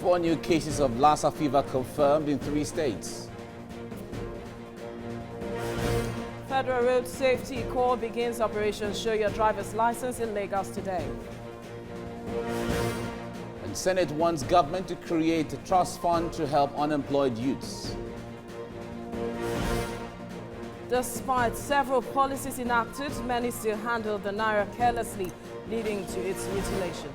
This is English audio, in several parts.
4 new cases of Lassa fever confirmed in 3 states. Federal Road Safety Corps begins Operation Show Your Driver's License in Lagos today. And Senate wants government to create a trust fund to help unemployed youths. Despite several policies enacted, many still handle the naira carelessly, leading to its mutilation.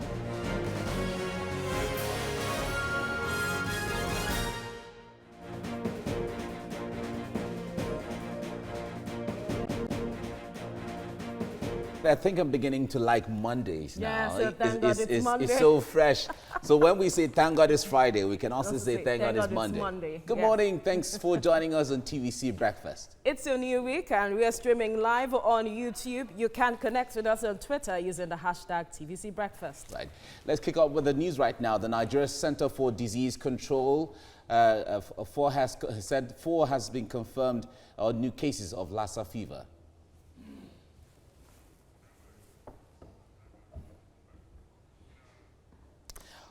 I think I'm beginning to like Mondays now. Yeah, so thank God it's Monday. It's so fresh. So when we say thank God it's Friday, we can also say thank God it's Monday. Good morning. Thanks for joining us on TVC Breakfast. It's a new week and we are streaming live on YouTube. You can connect with us on Twitter using the hashtag TVC Breakfast. Right. Let's kick off with the news right now. The Nigeria Center for Disease Control said 4 has been confirmed new cases of Lassa fever.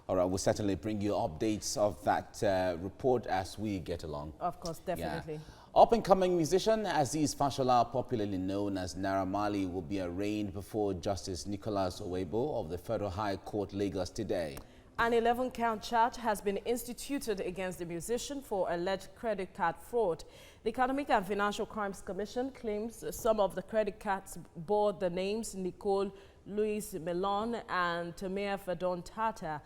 All right, we'll certainly bring you updates of that report as we get along. Of course, definitely. Yeah. Up-and-coming musician Azeez Fashola, popularly known as Naira Marley, will be arraigned before Justice Nicholas Owebo of the Federal High Court, Lagos, today. An 11-count charge has been instituted against the musician for alleged credit card fraud. The Economic and Financial Crimes Commission claims some of the credit cards bore the names Nicole Louis Melon and Tamir Fadon Tata.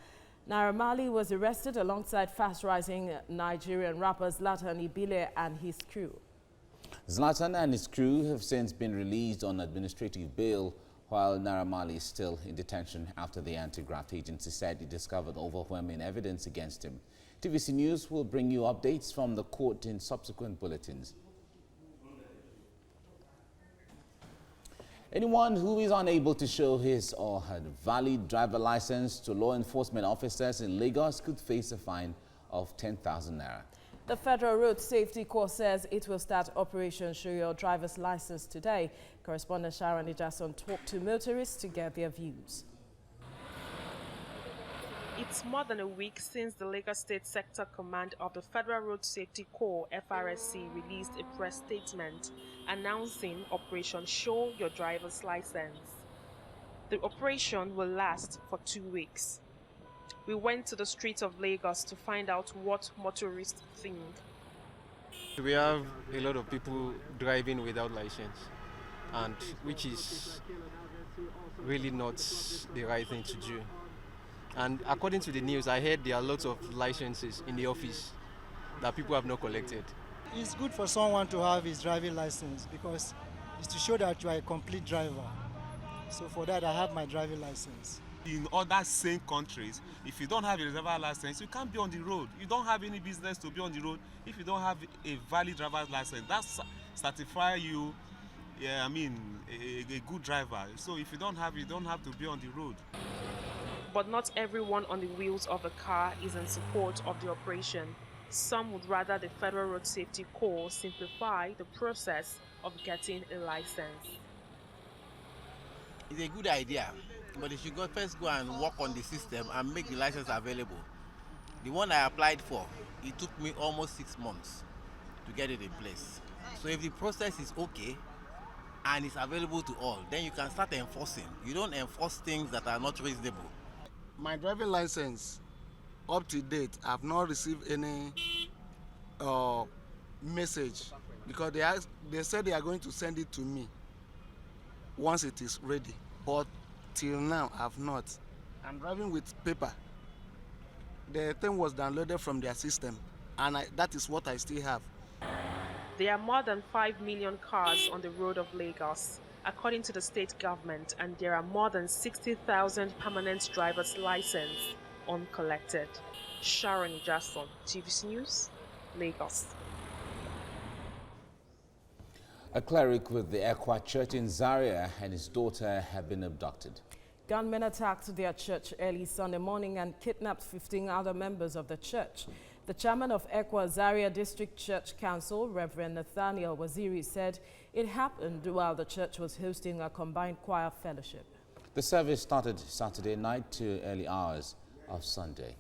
Naira Marley was arrested alongside fast-rising Nigerian rapper Zlatan Ibile and his crew. Zlatan and his crew have since been released on administrative bail, while Naira Marley is still in detention after the anti-graft agency said it discovered overwhelming evidence against him. TVC News will bring you updates from the court in subsequent bulletins. Anyone who is unable to show his or her valid driver license to law enforcement officers in Lagos could face a fine of 10,000 naira. The Federal Road Safety Corps says it will start Operation Show Your Driver's License today. Correspondent Sharon Ijason talked to motorists to get their views. It's more than a week since the Lagos State Sector Command of the Federal Road Safety Corps, FRSC, released a press statement announcing Operation Show Your Driver's License. The operation will last for 2 weeks. We went to the streets of Lagos to find out what motorists think. We have a lot of people driving without license, and which is really not the right thing to do. And according to the news, I heard there are lots of licenses in the office that people have not collected. It's good for someone to have his driving license because it's to show that you are a complete driver. So for that, I have my driving license. In other same countries, if you don't have a driver's license, you can't be on the road. You don't have any business to be on the road if you don't have a valid driver's license. That certifies you, a good driver. So if you don't have, you don't have to be on the road. But not everyone on the wheels of a car is in support of the operation. Some would rather the Federal Road Safety Corps simplify the process of getting a license. It's a good idea, but they should first go and work on the system and make the license available. The one I applied for, it took me almost 6 months to get it in place. So if the process is okay and it's available to all, then you can start enforcing. You don't enforce things that are not reasonable. My driving license, up to date, I have not received any message because they said they are going to send it to me once it is ready. But till now, I have not. I'm driving with paper. The thing was downloaded from their system, and that is what I still have. There are more than 5 million cars on the road of Lagos, according to the state government, and there are more than 60,000 permanent driver's licenses uncollected. Sharon Jackson, TVC News, Lagos. A cleric with the Ekwa Church in Zaria and his daughter have been abducted. Gunmen attacked their church early Sunday morning and kidnapped 15 other members of the church. The chairman of Ekwa Zaria District Church Council, Reverend Nathaniel Waziri, said it happened while the church was hosting a combined choir fellowship. The service started Saturday night to early hours of Sunday.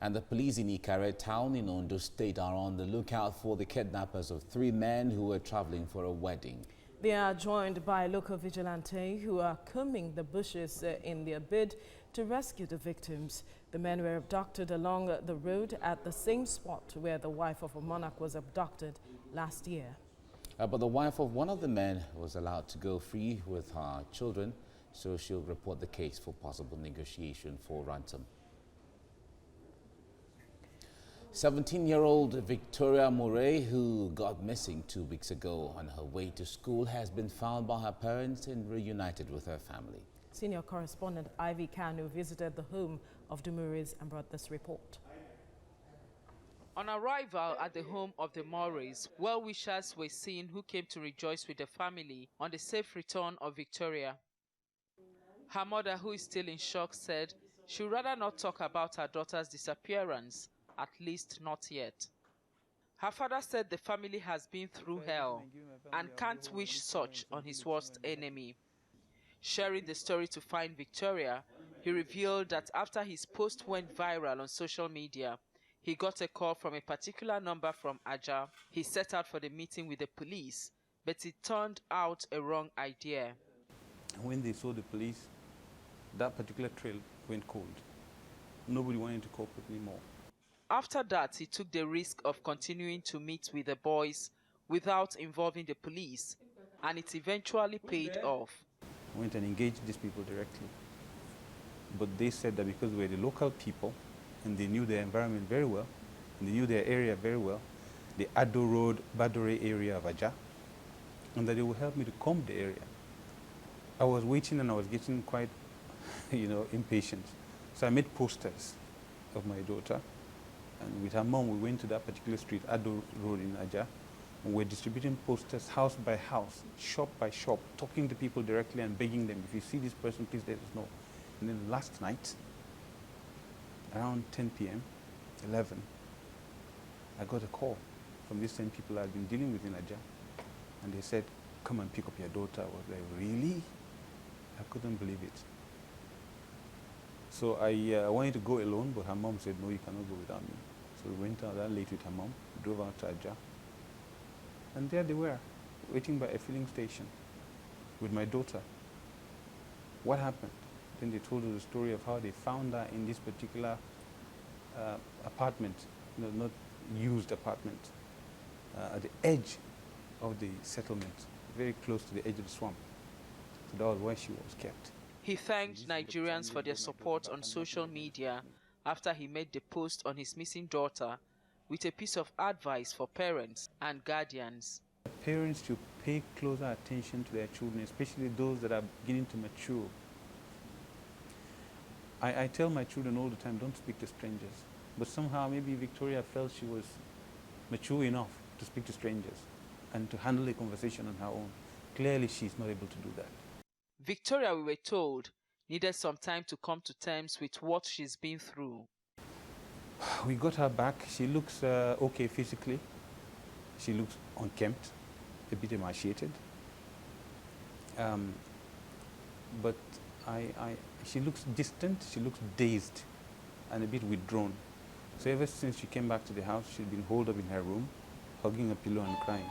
And the police in Ikare town in Ondo State are on the lookout for the kidnappers of 3 men who were traveling for a wedding. They are joined by local vigilante who are combing the bushes in their bid to rescue the victims. The men were abducted along the road at the same spot where the wife of a monarch was abducted last year. But the wife of one of the men was allowed to go free with her children, so she'll report the case for possible negotiation for ransom. 17-year-old Victoria Murray, who got missing 2 weeks ago on her way to school, has been found by her parents and reunited with her family. Senior correspondent Ivy Kanu visited the home of the Murrays and brought this report. On arrival at the home of the Murrays, well-wishers were seen who came to rejoice with the family on the safe return of Victoria. Her mother, who is still in shock, said she would rather not talk about her daughter's disappearance, at least not yet. Her father said the family has been through hell and can't wish such on his worst enemy. Sharing the story to find Victoria, he revealed that after his post went viral on social media, he got a call from a particular number from Aja. He set out for the meeting with the police, but it turned out a wrong idea. When they saw the police, that particular trail went cold. Nobody wanted to cooperate anymore. After that, he took the risk of continuing to meet with the boys without involving the police, and it eventually paid off. I went and engaged these people directly. But they said that because we're the local people, and they knew their environment very well, and they knew their area very well, the Ado Road, Badore area of Aja, and that they would help me to comb the area. I was waiting and I was getting quite, impatient. So I made posters of my daughter, and with her mom, we went to that particular street, Ado Road in Aja, and we're distributing posters house by house, shop by shop, talking to people directly and begging them, if you see this person, please let us know. And then last night, around 10 p.m., 11, I got a call from these same people I've been dealing with in Aja, and they said, come and pick up your daughter. I was like, really? I couldn't believe it. So I wanted to go alone, but her mom said, no, you cannot go without me. So we went out that late with her mom, drove out to Aja, and there they were, waiting by a filling station with my daughter. What happened? Then they told us the story of how they found her in this particular apartment, not used apartment, at the edge of the settlement, very close to the edge of the swamp. So that was where she was kept. He thanked Nigerians for their support on social media after he made the post on his missing daughter with a piece of advice for parents and guardians. Parents should pay closer attention to their children, especially those that are beginning to mature. I tell my children all the time, don't speak to strangers. But somehow maybe Victoria felt she was mature enough to speak to strangers and to handle a conversation on her own. Clearly, she's not able to do that. Victoria, we were told, needed some time to come to terms with what she's been through. We got her back. She looks okay physically. She looks unkempt, a bit emaciated. But she looks distant, she looks dazed and a bit withdrawn. So ever since she came back to the house, she's been holed up in her room, hugging a pillow and crying.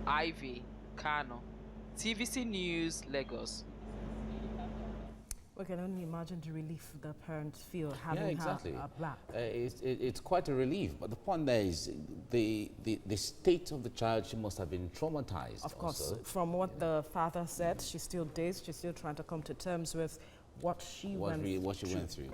Ivy Kano, TVC News, Lagos. We can only imagine the relief the parents feel having exactly. her back. It's quite a relief, but the point there is the state of the child, she must have been traumatized. Of course, also. from what the father said, she's still dazed, she's still trying to come to terms with what she went through.